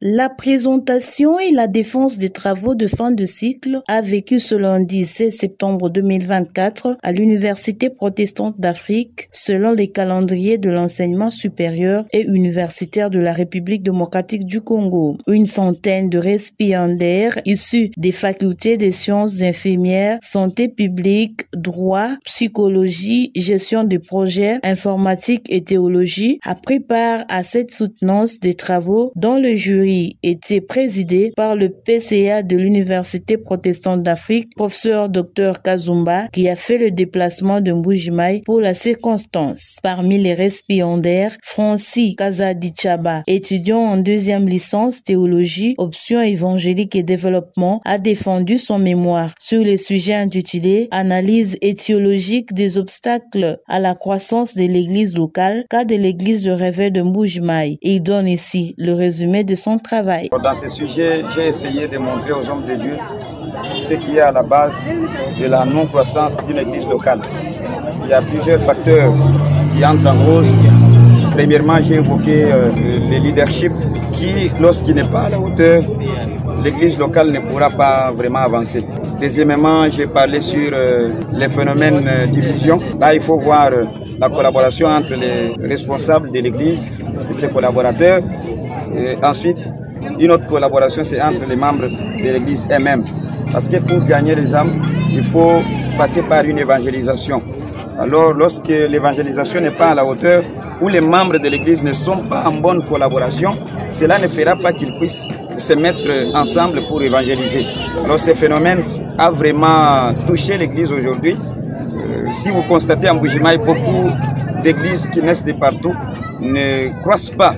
La présentation et la défense des travaux de fin de cycle a vécu ce lundi 16 septembre 2024 à l'Université protestante d'Afrique selon les calendriers de l'enseignement supérieur et universitaire de la République démocratique du Congo. Une centaine de récipiendaires issus des facultés des sciences infirmières, santé publique, droit, psychologie, gestion de projets, informatique et théologie a pris part à cette soutenance des travaux dont le jury était présidé par le PCA de l'Université protestante d'Afrique, professeur Dr Kazumba, qui a fait le déplacement de Mbujimayi pour la circonstance. Parmi les récipiendaires, Francis Kazadichaba, étudiant en deuxième licence théologie, option évangélique et développement, a défendu son mémoire sur les sujets intitulés Analyse étiologique des obstacles à la croissance de l'église locale, cas de l'église de réveil de Mbujimayi. Il donne ici le résumé de son travail. Dans ce sujet, j'ai essayé de montrer aux hommes de Dieu ce qui est à la base de la non-croissance d'une église locale. Il y a plusieurs facteurs qui entrent en cause. Premièrement, j'ai évoqué le leadership qui, lorsqu'il n'est pas à la hauteur, l'église locale ne pourra pas vraiment avancer. Deuxièmement, j'ai parlé sur les phénomènes de division. Là, il faut voir la collaboration entre les responsables de l'église et ses collaborateurs. Et ensuite, une autre collaboration, c'est entre les membres de l'église eux-mêmes. Parce que pour gagner les âmes, il faut passer par une évangélisation. Alors, lorsque l'évangélisation n'est pas à la hauteur, ou les membres de l'église ne sont pas en bonne collaboration, cela ne fera pas qu'ils puissent se mettre ensemble pour évangéliser. Alors, ce phénomène a vraiment touché l'église aujourd'hui. Si vous constatez en Mbujimayi, beaucoup d'églises qui naissent de partout ne croissent pas.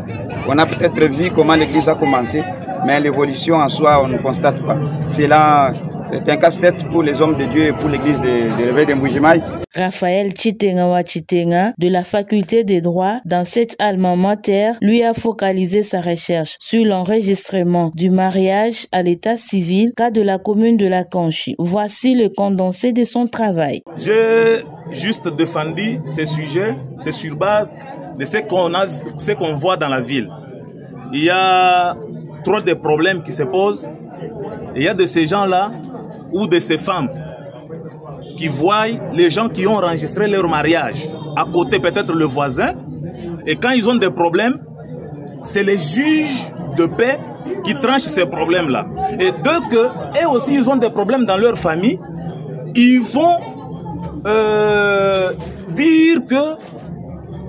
On a peut-être vu comment l'église a commencé, mais l'évolution en soi, on ne constate pas. C'est là un casse-tête pour les hommes de Dieu et pour l'église de réveil de Mbujimayi. Raphaël Chitengawa Chitenga, de la faculté des droits, dans cette alma mater, lui a focalisé sa recherche sur l'enregistrement du mariage à l'état civil, cas de la commune de la Kanchi. Voici le condensé de son travail. J'ai juste défendu ces sujets, c'est sur base de ce qu'on voit dans la ville. Il y a trop de problèmes qui se posent. Il y a de ces gens-là ou de ces femmes qui voient les gens qui ont enregistré leur mariage, à côté peut-être le voisin, et quand ils ont des problèmes, c'est les juges de paix qui tranchent ces problèmes-là. Et dès qu'eux aussi ils ont des problèmes dans leur famille, ils vont dire que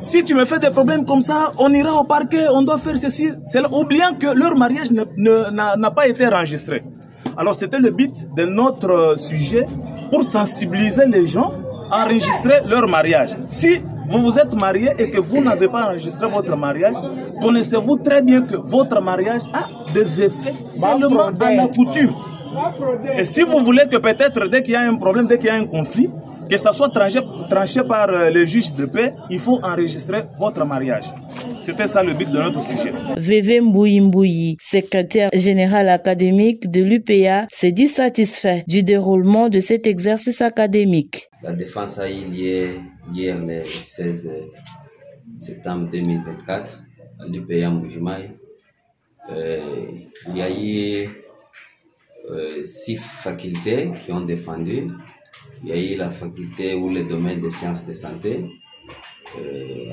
si tu me fais des problèmes comme ça, on ira au parquet, on doit faire ceci, cela, oubliant que leur mariage n'a pas été enregistré. Alors c'était le but de notre sujet pour sensibiliser les gens à enregistrer leur mariage. Si vous vous êtes marié et que vous n'avez pas enregistré votre mariage, connaissez-vous très bien que votre mariage a des effets seulement à la coutume. Et si vous voulez que peut-être dès qu'il y a un problème, dès qu'il y a un conflit, que ça soit tranché par les juges de paix, il faut enregistrer votre mariage. C'était ça le but de notre sujet. Vévé Mbouyi, secrétaire général académique de l'UPA, s'est dit satisfait du déroulement de cet exercice académique. La défense a eu lieu hier le 16 septembre 2024 à l'UPA Mbujimayi. Il y a eu 6 facultés qui ont défendu. Il y a eu la faculté ou le domaine des sciences de santé,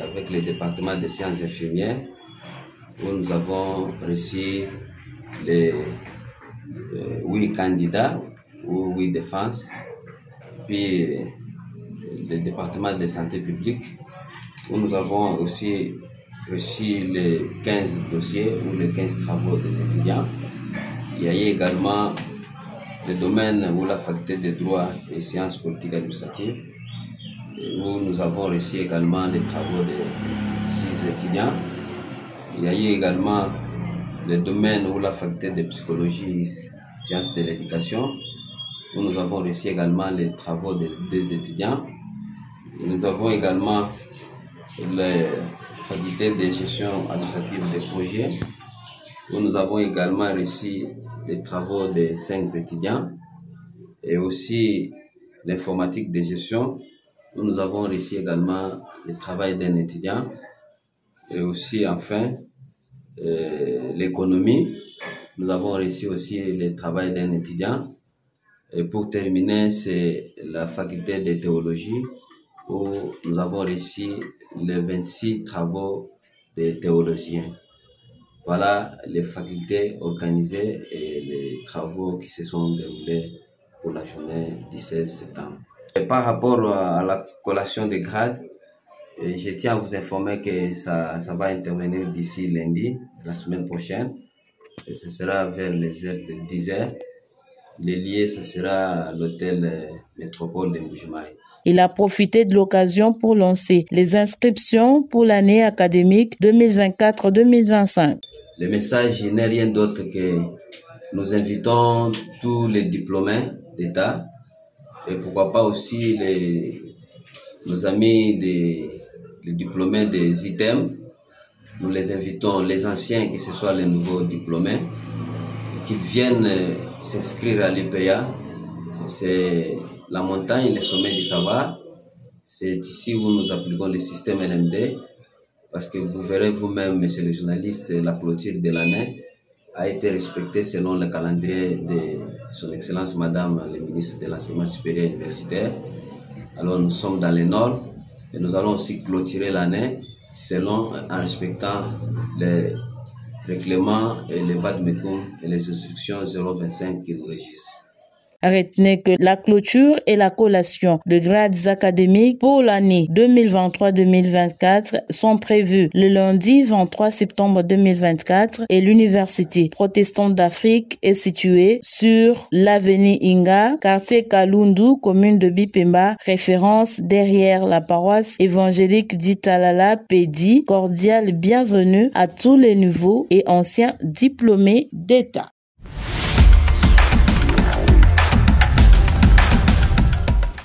avec le département des sciences infirmières, où nous avons reçu les 8 candidats ou 8 défenses, puis le département de santé publique, où nous avons aussi reçu les 15 dossiers ou les 15 travaux des étudiants. Il y a eu également le domaine ou la faculté de droit et sciences politiques administratives, où nous avons reçu également les travaux de 6 étudiants. Il y a eu également le domaine ou la faculté de psychologie et sciences de l'éducation, où nous avons reçu également les travaux des étudiants. Et nous avons également la faculté de gestion administrative des projets, où nous avons également reçu les travaux de 5 étudiants, et aussi l'informatique de gestion, où nous avons reçu également le travail d'un étudiant, et aussi enfin l'économie, nous avons reçu aussi le travail d'un étudiant. Et pour terminer, c'est la faculté de théologie où nous avons reçu les 26 travaux des théologiens. Voilà les facultés organisées et les travaux qui se sont déroulés pour la journée du 16 septembre. Et par rapport à la collation des grades, je tiens à vous informer que ça va intervenir d'ici lundi, la semaine prochaine. Et ce sera vers les heures de 10h. Le lieu, ce sera l'hôtel Métropole de Mbuji-Mayi. Il a profité de l'occasion pour lancer les inscriptions pour l'année académique 2024-2025. Le message n'est rien d'autre que nous invitons tous les diplômés d'État et pourquoi pas aussi nos amis les diplômés des items. Nous les invitons, les anciens, que ce soit les nouveaux diplômés, qu'ils viennent s'inscrire à l'UPA. C'est la montagne, le sommet du savoir. C'est ici où nous appliquons le système LMD. Parce que vous verrez vous-même, monsieur le journaliste, la clôture de l'année a été respectée selon le calendrier de son Excellence Madame le ministre de l'Enseignement supérieur et universitaire. Alors nous sommes dans le nord et nous allons aussi clôturer l'année en respectant les règlements et les vademecum et les instructions 025 qui nous régissent. Retenez que la clôture et la collation de grades académiques pour l'année 2023-2024 sont prévues le lundi 23 septembre 2024 et l'Université protestante d'Afrique est située sur l'avenue Inga, quartier Kalundu, commune de Bipemba, référence derrière la paroisse évangélique d'Italala Pédi. Cordial bienvenue à tous les nouveaux et anciens diplômés d'État.